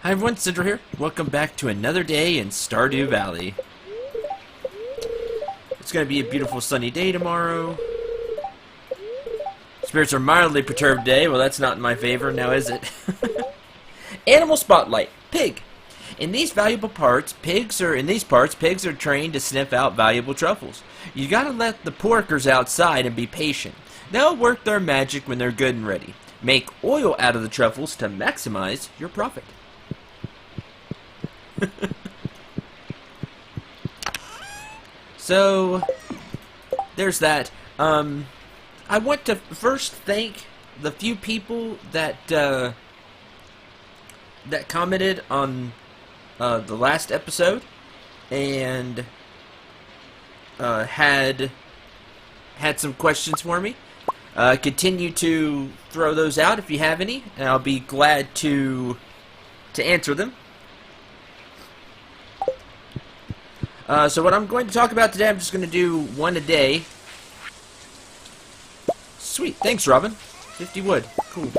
Hi everyone, Cendril here. Welcome back to another day in Stardew Valley. It's going to be a beautiful sunny day tomorrow. Spirits are mildly perturbed today. Well, that's not in my favor, now is it? Animal Spotlight. Pig. In these parts, pigs are trained to sniff out valuable truffles. You gotta let the porkers outside and be patient. They'll work their magic when they're good and ready. Make oil out of the truffles to maximize your profit. So, there's that. I want to first thank the few people that that commented on the last episode and had some questions for me. Continue to throw those out if you have any, and I'll be glad to answer them. So what I'm going to talk about today, I'm just going to do one a day. Sweet, thanks Robin. 50 wood, cool.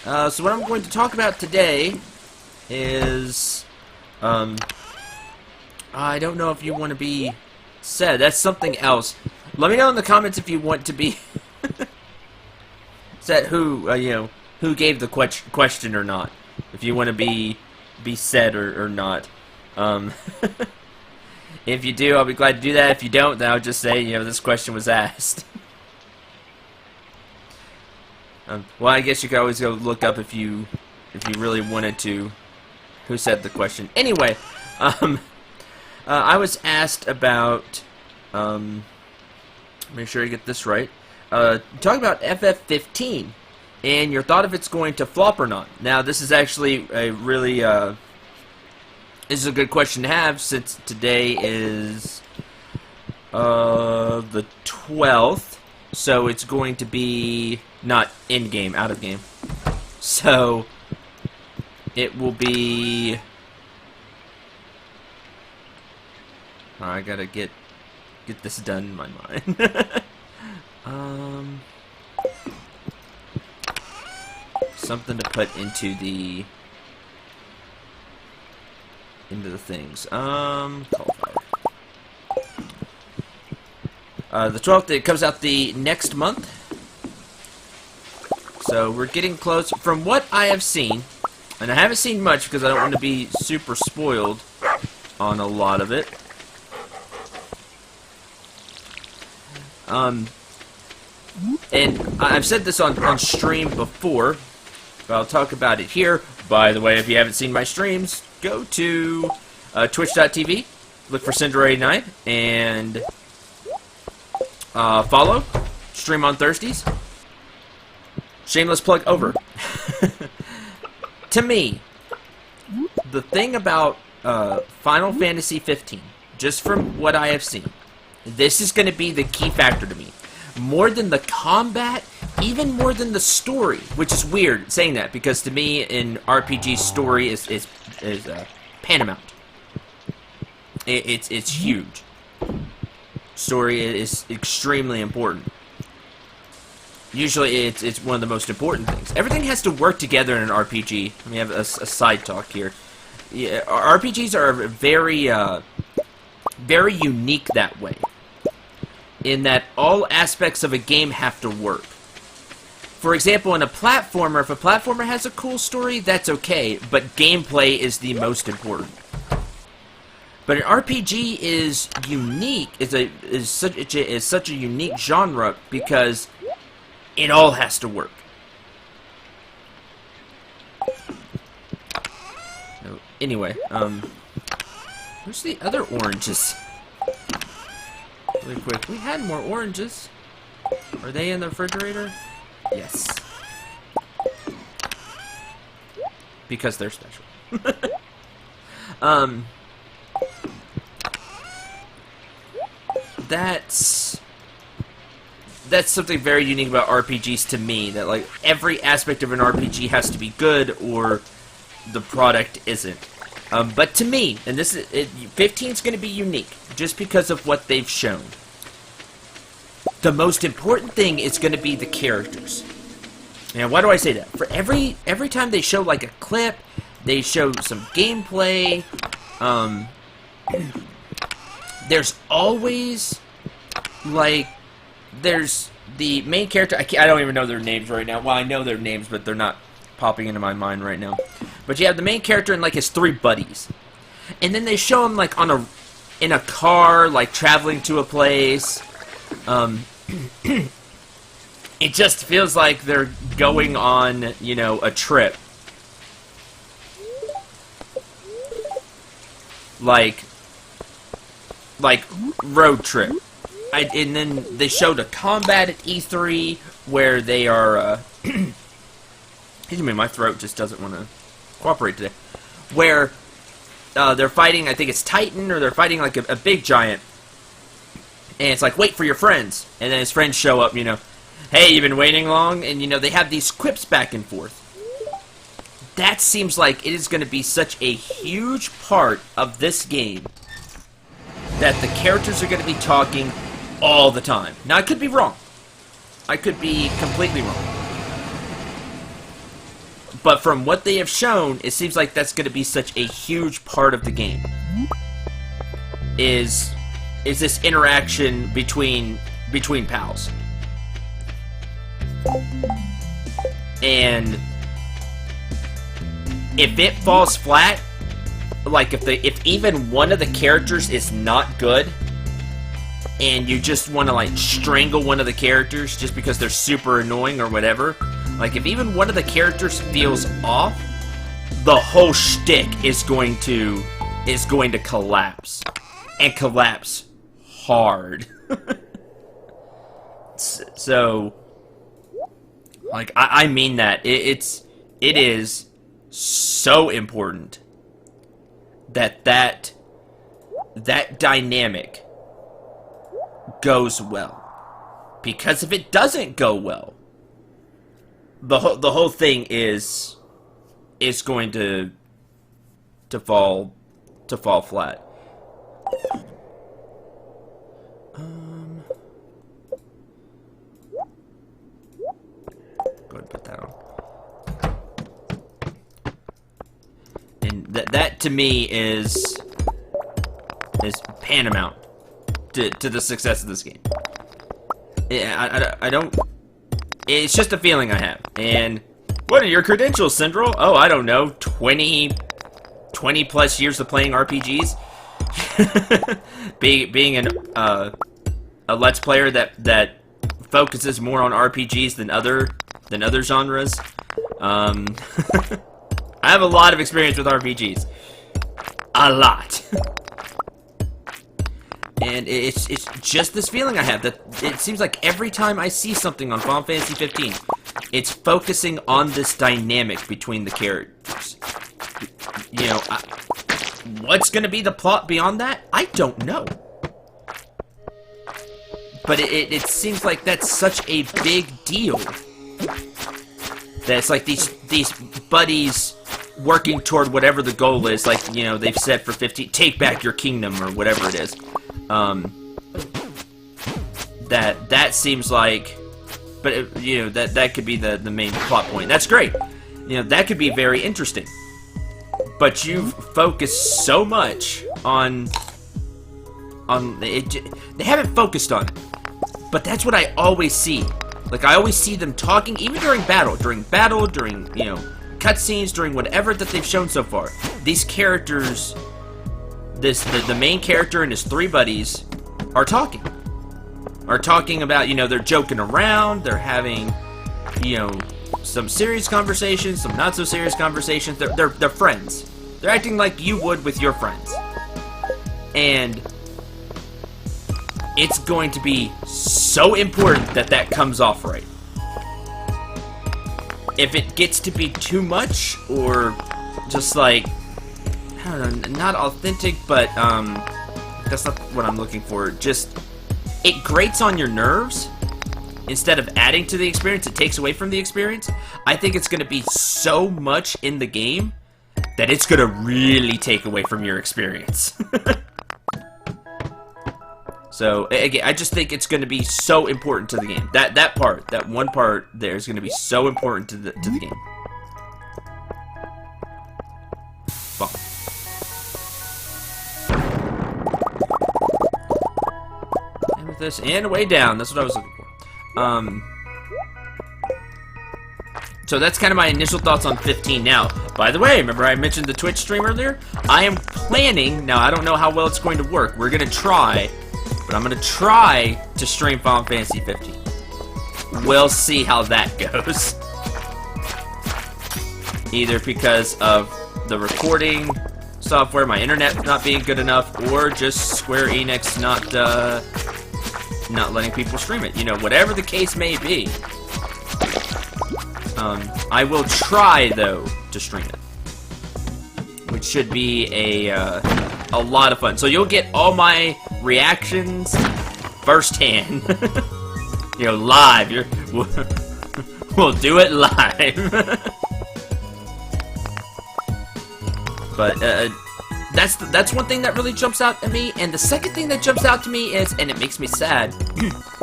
So what I'm going to talk about today is, I don't know if you want to be said. That's something else. Let me know in the comments if you want to be said. Who gave the question or not. If you want to be said or not. If you do, I'll be glad to do that. If you don't, then I'll just say, this question was asked. Well, I guess you could always go look up if you really wanted to who said the question. Anyway, I was asked about, make sure I get this right, talk about FF15 and your thought if it's going to flop or not. Now, this is actually a really, this is a good question to have since today is the 12th, so it's going to be not in game, out of game. So it will be. I gotta get this done in my mind. Something to put into the things. Qualifier. The 12th, it comes out the next month. So we're getting close. From what I have seen, and I haven't seen much because I don't want to be super spoiled on a lot of it. And I've said this on stream before, but I'll talk about it here. By the way, if you haven't seen my streams, go to twitch.tv, look for Cendril89, and follow. Stream on Thursdays. Shameless plug over. To me, the thing about Final Fantasy 15, just from what I have seen, this is going to be the key factor to me. More than the combat, even more than the story, which is weird saying that because to me, in RPG, story is paramount. It's huge. Story is extremely important. Usually, it's one of the most important things. Everything has to work together in an RPG. Let me have a side talk here. Yeah, RPGs are very, very unique that way. In that all aspects of a game have to work. For example, in a platformer, if a platformer has a cool story, that's okay, but gameplay is the most important. But an RPG is unique, is such a unique genre because it all has to work. Anyway, where's the other oranges? Really quick, we had more oranges. Are they in the refrigerator? Yes. Because they're special. That's something very unique about RPGs to me, that like every aspect of an RPG has to be good or the product isn't. But to me, and 15 is going to be unique just because of what they've shown. The most important thing is going to be the characters. And why do I say that? For every time they show like a clip, They show some gameplay. There's always, like, there's the main character. I don't even know their names right now. Well, I know their names, but they're not popping into my mind right now. But you have the main character and, like, his 3 buddies. And then they show him, like, in a car, like, traveling to a place. It just feels like they're going on, you know, a trip. Like road trip. And then they showed a combat at E3 where they are, excuse me, my throat just doesn't want to cooperate today. Where they're fighting, I think it's Titan, or they're fighting like a big giant. And it's like, wait for your friends. And then his friends show up, you know. Hey, you been waiting long? And, you know, they have these quips back and forth. That seems like it is going to be such a huge part of this game that the characters are going to be talking all the time. Now, I could be wrong. I could be completely wrong. But from what they have shown, it seems like that's going to be such a huge part of the game. Is this interaction between pals. And if it falls flat, like if even one of the characters is not good, and you just want to like strangle one of the characters just because they're super annoying or whatever, like if even one of the characters feels off, the whole shtick is going to collapse, and collapse hard. So, like, I mean that. It is so important that dynamic goes well. Because if it doesn't go well, the whole thing is going to fall flat. Go ahead and put that on. And that to me is paramount to the success of this game. I don't. It's just a feeling I have. And what are your credentials, Cendril? Oh, I don't know. 20 plus years of playing RPGs. being a Let's Player that focuses more on RPGs than other genres. I have a lot of experience with RPGs. A lot. And it's just this feeling I have that it seems like every time I see something on Final Fantasy 15, it's focusing on this dynamic between the characters. You know, what's going to be the plot beyond that? I don't know. But it seems like that's such a big deal. That it's like these buddies working toward whatever the goal is. Like, you know, they've said for 15, take back your kingdom or whatever it is. That seems like, but it, you know, that could be the main plot point. That's great. You know, that could be very interesting. But you've focused so much on it. They haven't focused on it. But that's what I always see. Like, I always see them talking, even during battle, you know, cutscenes, during whatever that they've shown so far. These characters, the main character and his 3 buddies are talking about, you know, they're joking around, they're having, you know, some serious conversations, some not so serious conversations. They're friends. They're acting like you would with your friends. And it's going to be so important that comes off right. If it gets to be too much, or just like, I don't know, not authentic, but that's not what I'm looking for. Just, it grates on your nerves. Instead of adding to the experience, it takes away from the experience. I think it's going to be so much in the game that it's going to really take away from your experience. So, again, I just think it's going to be so important to the game. That one part there is going to be so important to the game. Fuck. And with this, and way down. That's what I was looking for. So that's kind of my initial thoughts on 15 now. By the way, remember I mentioned the Twitch stream earlier? I am planning, now I don't know how well it's going to work. We're going to try, but I'm going to try to stream Final Fantasy 15. We'll see how that goes. Either because of the recording software, my internet not being good enough, or just Square Enix not letting people stream it. You know, whatever the case may be. I will try, though, to stream it. Which should be a lot of fun. So you'll get all my reactions firsthand. You know, live. We'll do it live. But that's one thing that really jumps out at me. And the second thing that jumps out to me is, and it makes me sad,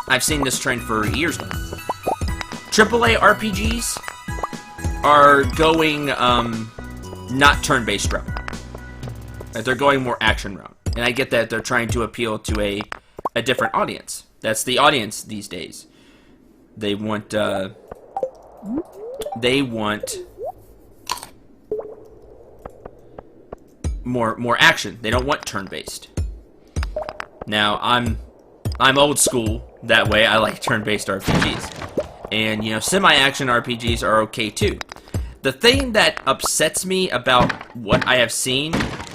I've seen this trend for years now. AAA RPGs are going not turn-based route. They're going more action route. And I get that they're trying to appeal to a different audience. That's the audience these days. They want more action. They don't want turn-based. Now, I'm old school that way. I like turn-based RPGs. And, you know, semi-action RPGs are okay, too. The thing that upsets me about what I have seen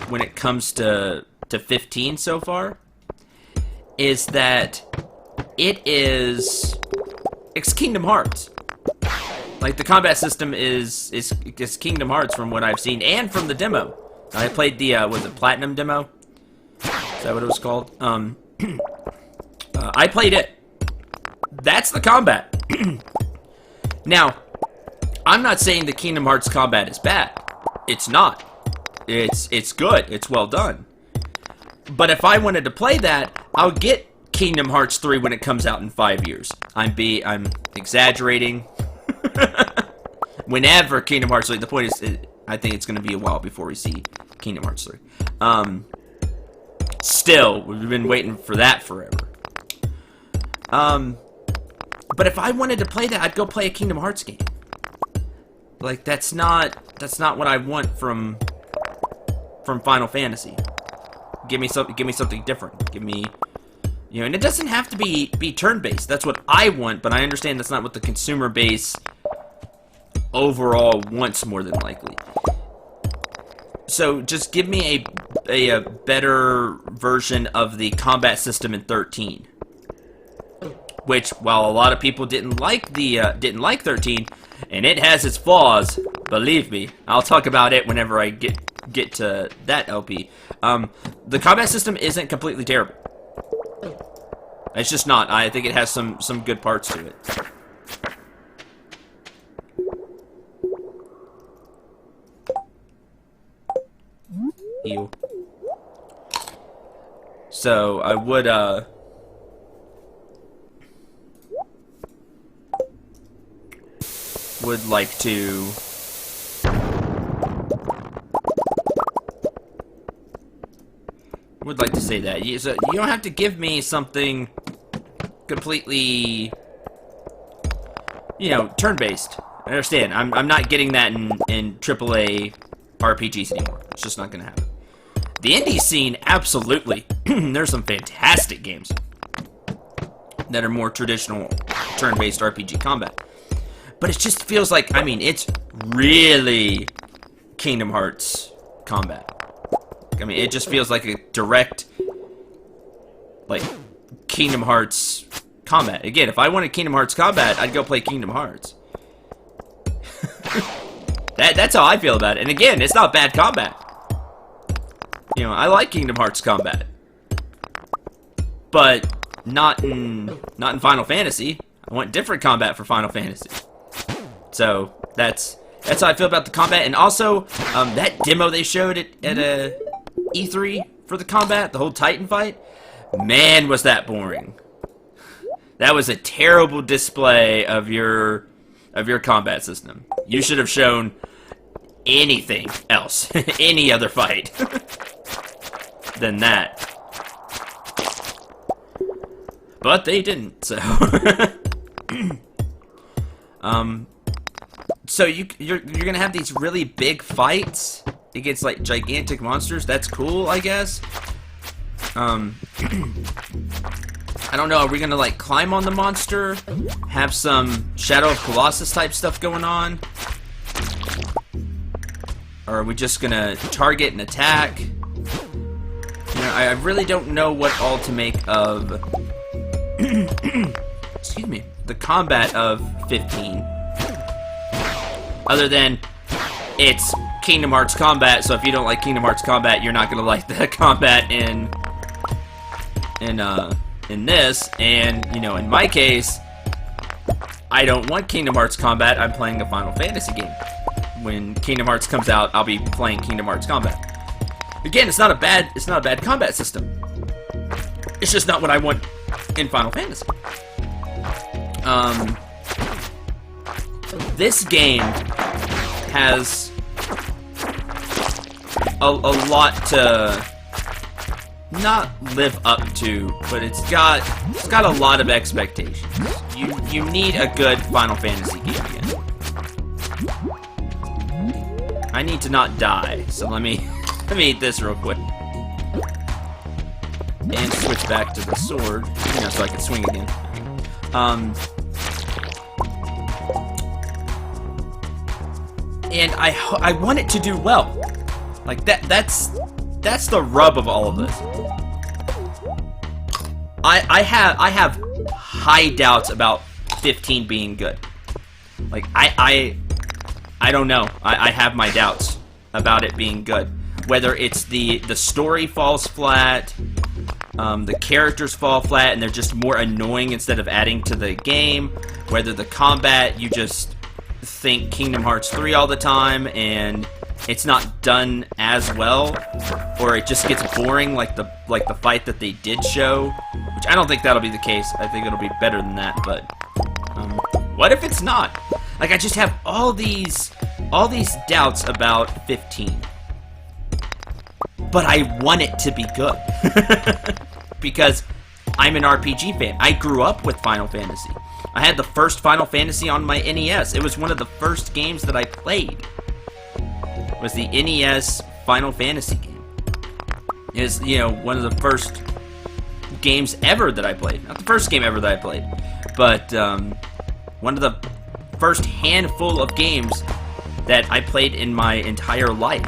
when it comes to 15 so far is that it's Kingdom Hearts. Like, the combat system is Kingdom Hearts from what I've seen, and from the demo. I played the, was it Platinum demo? Is that what it was called? I played it. That's the combat. Now, I'm not saying the Kingdom Hearts combat is bad. It's not. It's good. It's well done. But if I wanted to play that, I'll get Kingdom Hearts 3 when it comes out in 5 years. I'm exaggerating. Whenever Kingdom Hearts 3, the point is, I think it's going to be a while before we see Kingdom Hearts 3. Still, we've been waiting for that forever. But if I wanted to play that, I'd go play a Kingdom Hearts game. Like, that's not what I want from Final Fantasy. Give me something different. Give me, you know, and it doesn't have to be turn-based. That's what I want, but I understand that's not what the consumer base overall wants, more than likely. So just give me a better version of the combat system in 13. Which, while a lot of people didn't like 13, and it has its flaws, believe me, I'll talk about it whenever I get to that LP. The combat system isn't completely terrible. It's just not. I think it has some good parts to it. Ew. So I would like to say that. You don't have to give me something completely, you know, turn-based. I understand. I'm not getting that in AAA RPGs anymore. It's just not gonna happen. The indie scene, absolutely. There's some fantastic games that are more traditional turn-based RPG combat. But it just feels like, I mean, it's really Kingdom Hearts combat. I mean, it just feels like a direct, like, Kingdom Hearts combat. Again, if I wanted Kingdom Hearts combat, I'd go play Kingdom Hearts. That's how I feel about it. And again, it's not bad combat. You know, I like Kingdom Hearts combat. But not in Final Fantasy. I want different combat for Final Fantasy. So that's how I feel about the combat. And also, that demo they showed at E3 for the combat, the whole Titan fight, man, was that boring. That was a terrible display of your combat system. You should have shown anything else, any other fight than that. But they didn't, so. So you're gonna have these really big fights against like gigantic monsters. That's cool, I guess. I don't know. Are we gonna like climb on the monster? Have some Shadow of Colossus type stuff going on? Or are we just gonna target and attack? You know, I really don't know what all to make of. Excuse me. The combat of 15. Other than it's Kingdom Hearts combat, so if you don't like Kingdom Hearts combat, you're not gonna like the combat in this. And you know, in my case, I don't want Kingdom Hearts combat. I'm playing a Final Fantasy game. When Kingdom Hearts comes out, I'll be playing Kingdom Hearts combat. Again, it's not a bad combat system. It's just not what I want in Final Fantasy. This game has a lot to not live up to, but it's got a lot of expectations. You need a good Final Fantasy game again. I need to not die, so let me eat this real quick. And switch back to the sword, you know, so I can swing again. And I want it to do well. Like that's the rub of all of this. I have high doubts about 15 being good. Like I don't know. I have my doubts about it being good. Whether it's the story falls flat, the characters fall flat and they're just more annoying instead of adding to the game, whether the combat you just think Kingdom Hearts 3 all the time and it's not done as well, or it just gets boring like the fight that they did show, which I don't think that'll be the case. I think it'll be better than that, but what if it's not? Like, I just have all these doubts about 15. But I want it to be good. Because I'm an RPG fan. I grew up with Final Fantasy. I had the first Final Fantasy on my NES. It was one of the first games that I played. It was the NES Final Fantasy game. It is, you know, one of the first games ever that I played. Not the first game ever that I played, but one of the first handful of games that I played in my entire life.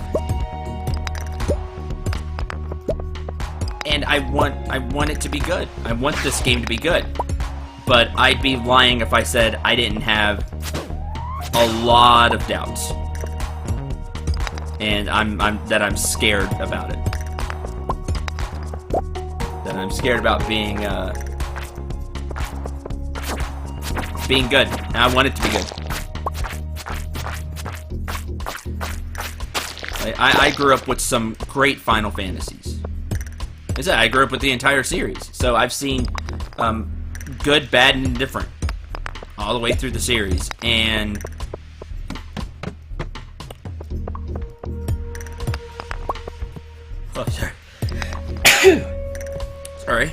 And I want it to be good. I want this game to be good. But I'd be lying if I said I didn't have a lot of doubts. And I'm scared about it. That I'm scared about being good. And I want it to be good. I grew up with some great Final Fantasies. I grew up with the entire series, so I've seen good, bad, and indifferent all the way through the series, and oh, sorry. Sorry.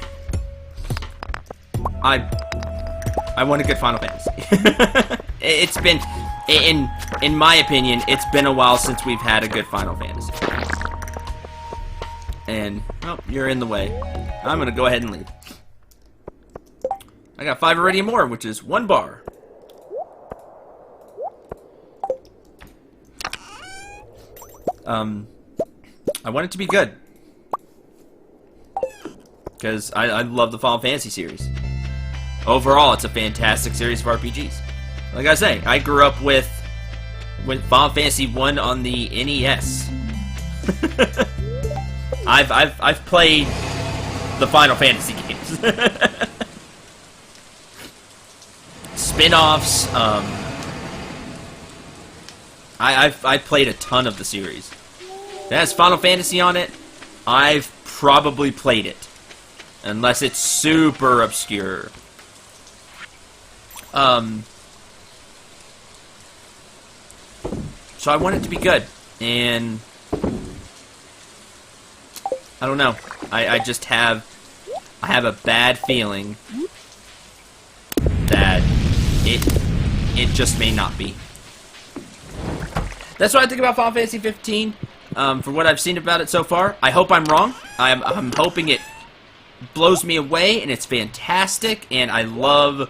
I want a good Final Fantasy. It's been, in my opinion, it's been a while since we've had a good Final Fantasy. And, well, you're in the way. I'm gonna go ahead and leave. I got 5 iridium ore, which is 1 bar. I want it to be good. Because I love the Final Fantasy series. Overall, it's a fantastic series of RPGs. Like I say, I grew up with Final Fantasy 1 on the NES. I've played the Final Fantasy games. Spin-offs, I've played a ton of the series. If it has Final Fantasy on it, I've probably played it. Unless it's super obscure. So I want it to be good. And I don't know. I just have a bad feeling that it just may not be. That's what I think about Final Fantasy 15. For what I've seen about it so far, I hope I'm wrong. I'm hoping it blows me away and it's fantastic, and I love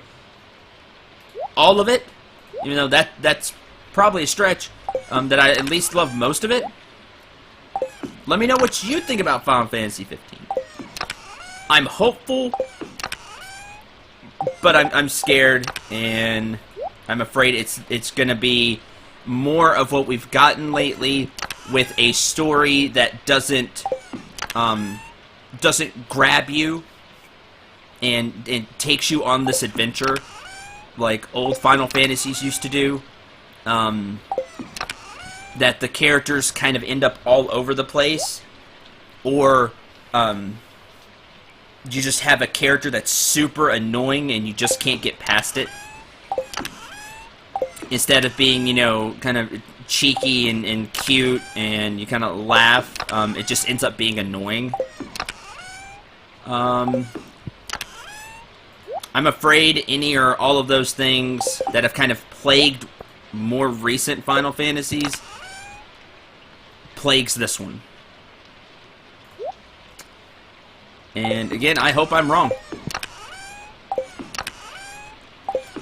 all of it. Even though that's probably a stretch. That I at least love most of it. Let me know what you think about Final Fantasy 15. I'm hopeful, but I'm scared, and I'm afraid it's gonna be more of what we've gotten lately, with a story that doesn't grab you and takes you on this adventure like old Final Fantasies used to do. That the characters kind of end up all over the place, or you just have a character that's super annoying and you just can't get past it. Instead of being, you know, kind of cheeky and cute and you kind of laugh, it just ends up being annoying. I'm afraid any or all of those things that have kind of plagued more recent Final Fantasies plagues this one. And again, I hope I'm wrong.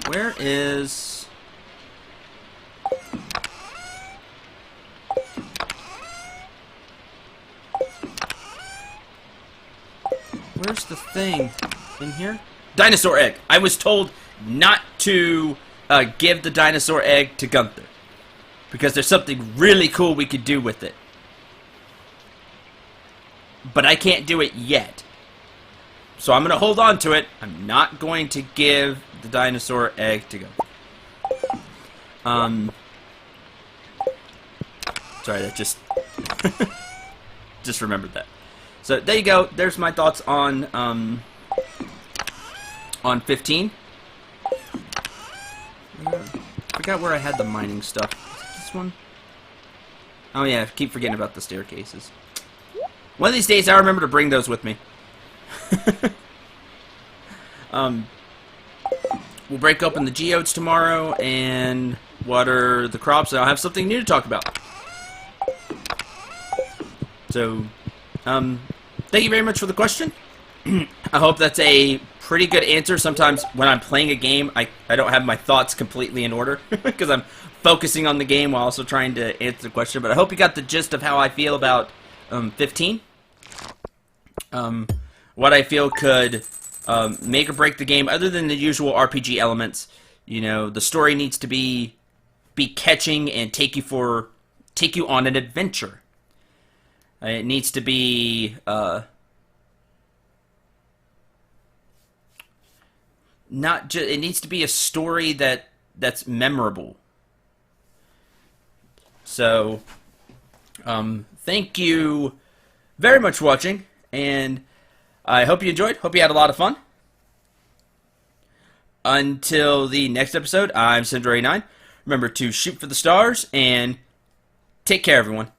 Where is... Where's the thing? In here? Dinosaur egg! I was told not to give the dinosaur egg to Gunther, because there's something really cool we could do with it. But I can't do it yet. So I'm going to hold on to it. I'm not going to give the dinosaur egg to Gunther. Sorry, that just... just remembered that. So there you go. There's my thoughts on 15. I forgot where I had the mining stuff. Is it this one? Oh yeah, I keep forgetting about the staircases. One of these days I'll remember to bring those with me. We'll break open the geodes tomorrow and water the crops, and I'll have something new to talk about. So, thank you very much for the question. I hope that's a pretty good answer. Sometimes when I'm playing a game, I don't have my thoughts completely in order because I'm focusing on the game while also trying to answer the question. But I hope you got the gist of how I feel about 15. What I feel could make or break the game, other than the usual RPG elements. You know, the story needs to be catching and take you on an adventure. It needs to be it needs to be a story that's memorable. So, thank you very much for watching, and I hope you enjoyed. Hope you had a lot of fun. Until the next episode, I'm Cendril 9. Remember to shoot for the stars, and take care, everyone.